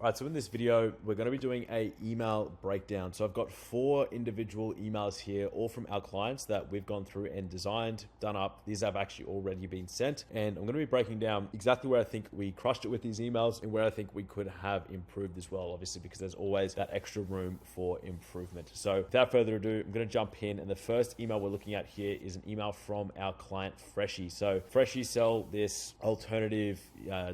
All right, so in this video, we're going to be doing a email breakdown. So I've got 4 individual emails here, all from our clients that we've gone through and designed, done up. These have actually already been sent. And I'm going to be breaking down exactly where I think we crushed it with these emails and where I think we could have improved as well, obviously, because there's always that extra room for improvement. So without further ado, I'm going to jump in. And the first email we're looking at here is an email from our client, Freshie. So Freshie sell this alternative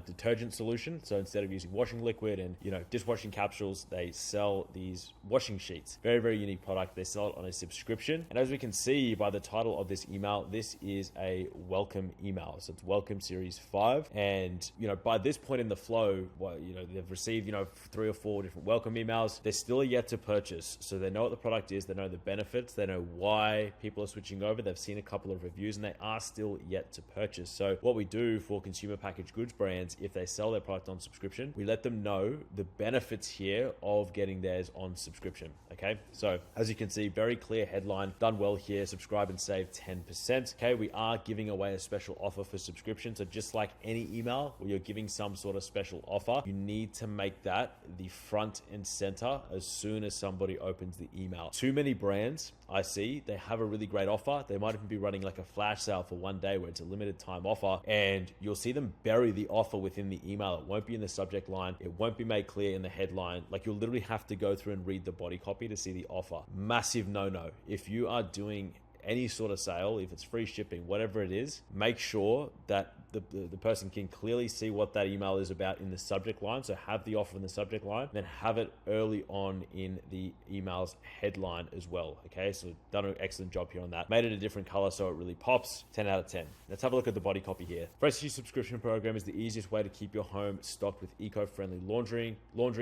detergent solution. So instead of using washing liquid and dishwashing capsules, they sell these washing sheets. Very, very unique product. They sell it on a subscription. And as we can see by the title of this email, this is a welcome email. So it's welcome series 5. And, by this point in the flow, they've received, 3 or 4 different welcome emails. They're still yet to purchase. So they know what the product is. They know the benefits. They know why people are switching over. They've seen a couple of reviews and they are still yet to purchase. So what we do for consumer packaged goods brands, if they sell their product on subscription, we let them know the benefits here of getting theirs on subscription. Okay, so as you can see, very clear headline, done well here. Subscribe and save 10%. Okay, we are giving away a special offer for subscription. So just like any email where you're giving some sort of special offer, you need to make that the front and center as soon as somebody opens the email. Too many brands I see, they have a really great offer. They might even be running like a flash sale for one day where it's a limited time offer, and you'll see them bury the offer within the email. It won't be in the subject line. It won't be made clear in the headline. Like, you'll literally have to go through and read the body copy to see the offer. Massive no-no. If you are doing any sort of sale, if it's free shipping, whatever it is, make sure that the person can clearly see what that email is about in the subject line. So have the offer in the subject line, then have it early on in the email's headline as well. Okay, so done an excellent job here on that. Made it a different color so it really pops. 10 out of 10. Let's have a look at the body copy here. Freshie subscription program is the easiest way to keep your home stocked with eco-friendly laundry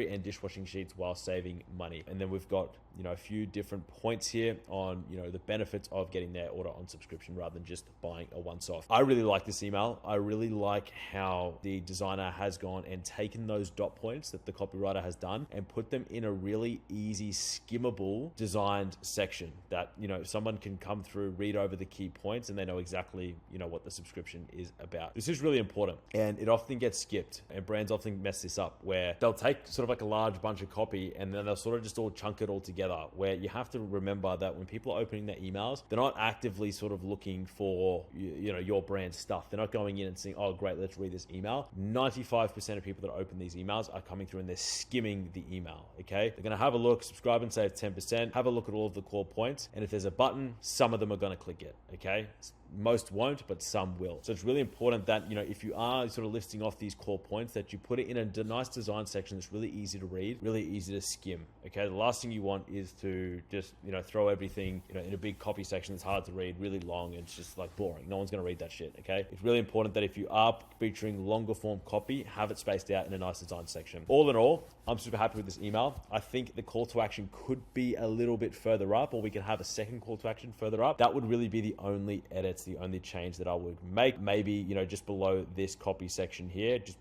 and dishwashing sheets while saving money. And then we've got a few different points here on the benefits of getting their order on subscription rather than just buying a once-off. I really like this email. I really like how the designer has gone and taken those dot points that the copywriter has done and put them in a really easy, skimmable designed section that someone can come through, read over the key points, and they know exactly what the subscription is about. This is really important, and it often gets skipped, and brands often mess this up where they'll take sort of like a large bunch of copy and then they'll sort of just all chunk it all together, where you have to remember that when people are opening their emails, they're not actively sort of looking for your brand stuff. They're not going in and saying, oh great, let's read this email. 95% of people that open these emails are coming through and they're skimming the email. Okay, they're going to have a look, subscribe and save 10%, have a look at all of the core points, and if there's a button, some of them are going to click it. Okay, most won't, but some will. So it's really important that if you are sort of listing off these core points, that you put it in a nice design section that's really easy to read, really easy to skim. Okay, the last thing you want is to just throw everything in a big copy section that's hard to read, really long, and it's just like boring. No one's going to read that shit. Okay, it's really important that if you are featuring longer form copy, have it spaced out in a nice design section. All in all, I'm super happy with this email. I think the call to action could be a little bit further up, or we can have a second call to action further up. That would really be the only edits, the only change that I would make. Maybe just below this copy section here, just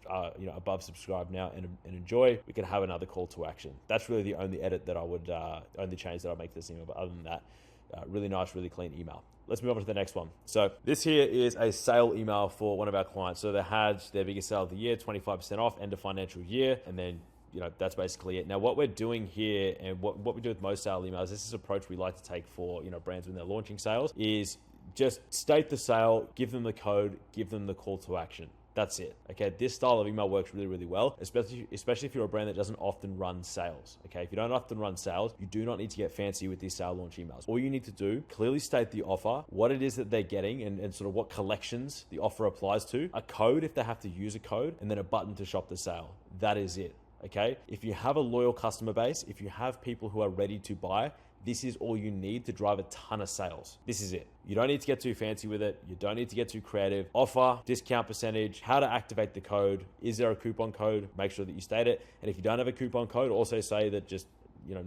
above subscribe now and enjoy, we can have another call to action. That's really the only edit that I would only change that I'll make to this email. But other than that, really nice, really clean email. Let's move on to the next one. So this here is a sale email for one of our clients. So they had their biggest sale of the year, 25% off, end of financial year, and then that's basically it. Now, what we're doing here, and what we do with most sale emails, this is an approach we like to take for brands when they're launching sales, is just state the sale, give them the code, give them the call to action. That's it. Okay, this style of email works really, really well, especially if you're a brand that doesn't often run sales. Okay, if you don't often run sales, you do not need to get fancy with these sale launch emails. All you need to do, clearly state the offer, what it is that they're getting, and sort of what collections the offer applies to, a code if they have to use a code, and then a button to shop the sale. That is it. Okay, if you have a loyal customer base, if you have people who are ready to buy, this is all you need to drive a ton of sales. This is it. You don't need to get too fancy with it. You don't need to get too creative. Offer, discount percentage, how to activate the code. Is there a coupon code? Make sure that you state it. And if you don't have a coupon code, also say that just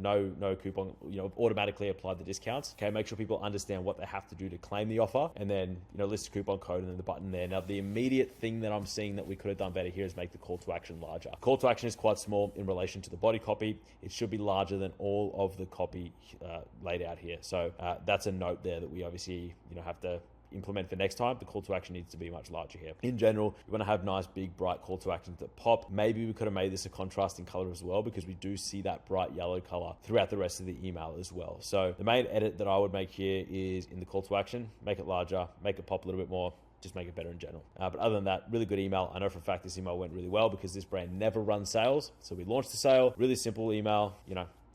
no coupon, automatically apply the discounts. Okay, make sure people understand what they have to do to claim the offer, and then, list a coupon code and then the button there. Now, the immediate thing that I'm seeing that we could have done better here is make the call to action larger. Call to action is quite small in relation to the body copy. It should be larger than all of the copy laid out here. So that's a note there that we obviously, have to implement for next time, the call to action needs to be much larger here. In general, you want to have nice, big, bright call to actions that pop. Maybe we could have made this a contrasting color as well, because we do see that bright yellow color throughout the rest of the email as well. So the main edit that I would make here is in the call to action, make it larger, make it pop a little bit more, just make it better in general. But other than that, really good email. I know for a fact this email went really well because this brand never runs sales. So we launched the sale, really simple email,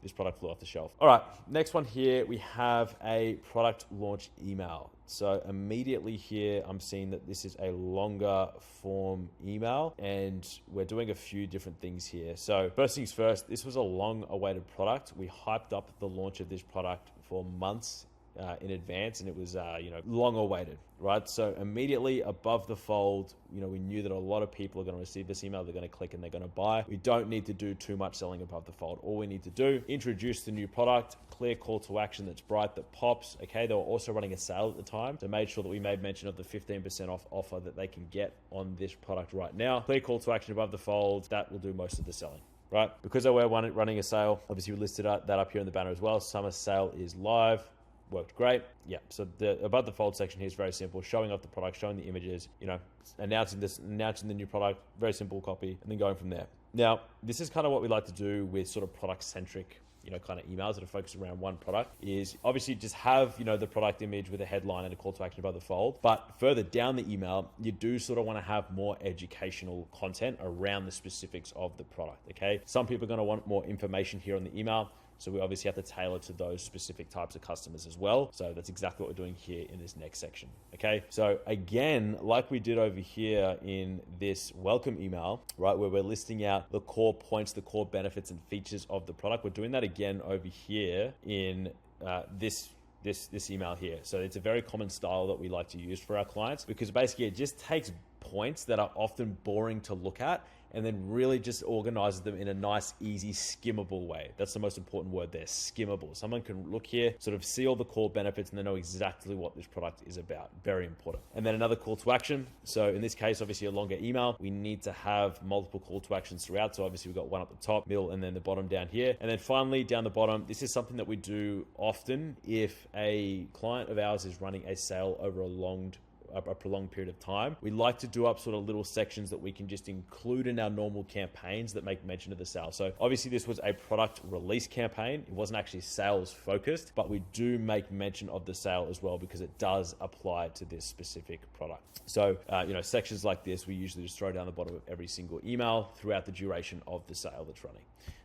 this product flew off the shelf. All right, next one here, we have a product launch email. So immediately here, I'm seeing that this is a longer form email, and we're doing a few different things here. So first things first, this was a long awaited product. We hyped up the launch of this product for months in advance, and it was long awaited, right? So immediately above the fold, we knew that a lot of people are going to receive this email, they're going to click and they're going to buy. We don't need to do too much selling above the fold. All we need to do, introduce the new product, clear call to action that's bright, that pops. Okay, they were also running a sale at the time, so made sure that we made mention of the 15% off offer that they can get on this product right now. Clear call to action above the fold, that will do most of the selling. Right, because we're running a sale, obviously we listed that up here in the banner as well. Summer sale is live. Worked great. Yeah. So the above the fold section here is very simple, showing off the product, showing the images, announcing the new product, very simple copy, and then going from there. Now, this is kind of what we like to do with sort of product centric, kind of emails that are focused around one product, is obviously just have, the product image with a headline and a call to action above the fold. But further down the email, you do sort of want to have more educational content around the specifics of the product. Okay. Some people are going to want more information here on the email. So we obviously have to tailor to those specific types of customers as well. So that's exactly what we're doing here in this next section. Okay. So again, like we did over here in this welcome email, right, where we're listing out the core points, the core benefits and features of the product. We're doing that again over here in this email here. So it's a very common style that we like to use for our clients, because basically it just takes points that are often boring to look at and then really just organizes them in a nice, easy, skimmable way. That's the most important word there, skimmable. Someone can look here, sort of see all the core benefits, and they know exactly what this product is about. Very important. And then another call to action. So in this case, obviously a longer email, we need to have multiple call to actions throughout. So obviously we've got one up the top, middle, and then the bottom down here. And then finally down the bottom, this is something that we do often if a client of ours is running a sale over a prolonged period of time. We like to do up sort of little sections that we can just include in our normal campaigns that make mention of the sale. So obviously this was a product release campaign. It wasn't actually sales focused, but we do make mention of the sale as well because it does apply to this specific product. So, sections like this, we usually just throw down the bottom of every single email throughout the duration of the sale that's running.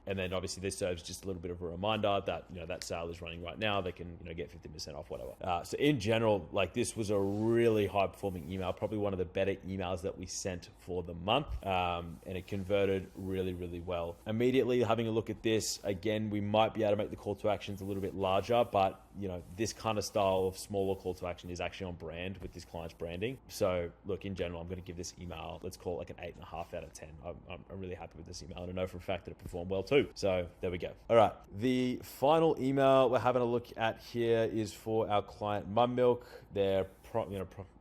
And then obviously this serves just a little bit of a reminder that, that sale is running right now. They can, get 50% off, whatever. So in general, this was a really high performing email, probably one of the better emails that we sent for the month. And it converted really, really well. Immediately having a look at this, again, we might be able to make the call to actions a little bit larger, but this kind of style of smaller call to action is actually on brand with this client's branding. So look, in general, I'm going to give this email, let's call it an 8.5 out of 10. I'm really happy with this email, and I know for a fact that it performed well too. So there we go. All right. The final email we're having a look at here is for our client Mum Milk. Their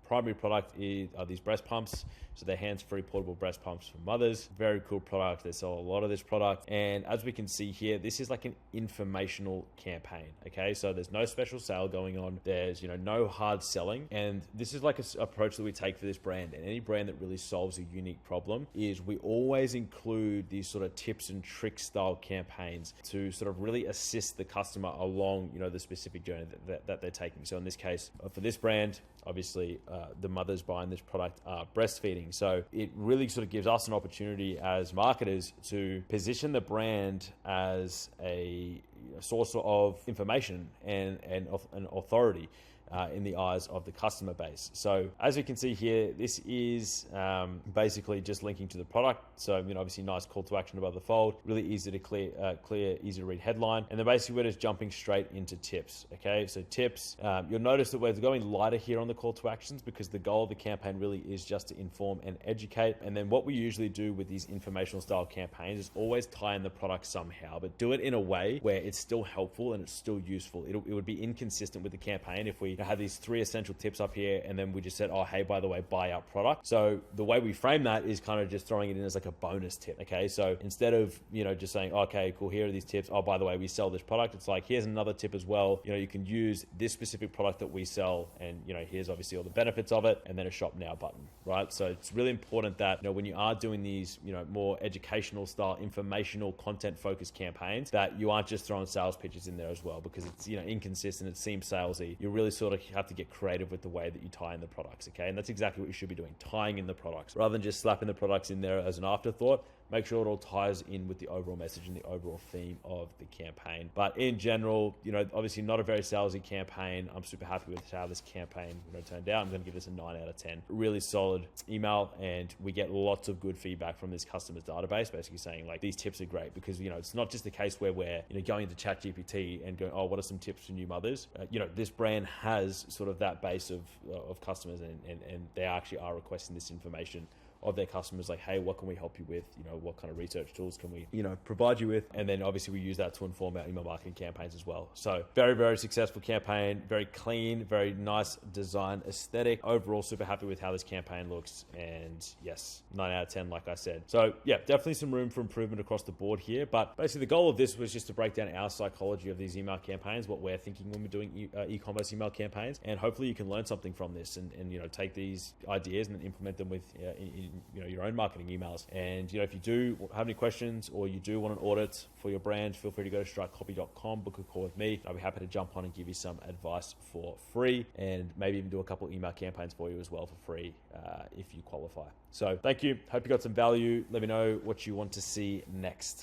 primary product are these breast pumps. So they're hands-free portable breast pumps for mothers. Very cool product. They sell a lot of this product. And as we can see here, this is like an informational campaign. Okay. So there's no special sale going on. There's, no hard selling. And this is like an approach that we take for this brand. And any brand that really solves a unique problem is we always include these sort of tips and tricks style campaigns to sort of really assist the customer along, the specific journey that they're taking. So in this case, for this brand, obviously the mothers buying this product are breastfeeding. So it really sort of gives us an opportunity as marketers to position the brand as a source of information and an authority in the eyes of the customer base. So as you can see here, this is basically just linking to the product. So, obviously nice call to action above the fold, really easy to clear, easy to read headline. And then basically we're just jumping straight into tips. Okay. So tips, you'll notice that we're going lighter here on the call to actions because the goal of the campaign really is just to inform and educate. And then what we usually do with these informational style campaigns is always tie in the product somehow, but do it in a way where it's still helpful and it's still useful. It would be inconsistent with the campaign if we had these 3 essential tips up here, and then we just said, oh, hey, by the way, buy our product. So the way we frame that is kind of just throwing it in as like a bonus tip. Okay, so instead of just saying, okay, cool, here are these tips, oh, by the way, we sell this product, it's like, here's another tip as well. You can use this specific product that we sell, and here's obviously all the benefits of it, and then a shop now button, right? So it's really important that when you are doing these more educational style, informational, content focused campaigns, that you aren't just throwing sales pitches in there as well, because it's inconsistent, it seems salesy. You really sort of have to get creative with the way that you tie in the products. Okay, and that's exactly what you should be doing, tying in the products rather than just slapping the products in there as an afterthought. Make sure it all ties in with the overall message and the overall theme of the campaign. But in general, obviously not a very salesy campaign. I'm super happy with how this campaign turned out. I'm going to give this a 9 out of 10. Really solid email, and we get lots of good feedback from this customer's database, basically saying like, these tips are great, because it's not just a case where we're going into ChatGPT and going, oh, what are some tips for new mothers? This brand has sort of that base of customers, and they actually are requesting this information of their customers, like, hey, what can we help you with? What kind of research tools can we, provide you with? And then obviously we use that to inform our email marketing campaigns as well. So very, very successful campaign, very clean, very nice design aesthetic. Overall, super happy with how this campaign looks. And yes, 9 out of 10, like I said. So yeah, definitely some room for improvement across the board here. But basically the goal of this was just to break down our psychology of these email campaigns, what we're thinking when we're doing e-commerce email campaigns. And hopefully you can learn something from this and take these ideas and implement them with in your own marketing emails. And if you do have any questions, or you do want an audit for your brand, feel free to go to strikecopy.com, book a call with me. I'll be happy to jump on and give you some advice for free, and maybe even do a couple email campaigns for you as well for free if you qualify. So thank you. Hope you got some value. Let me know what you want to see next.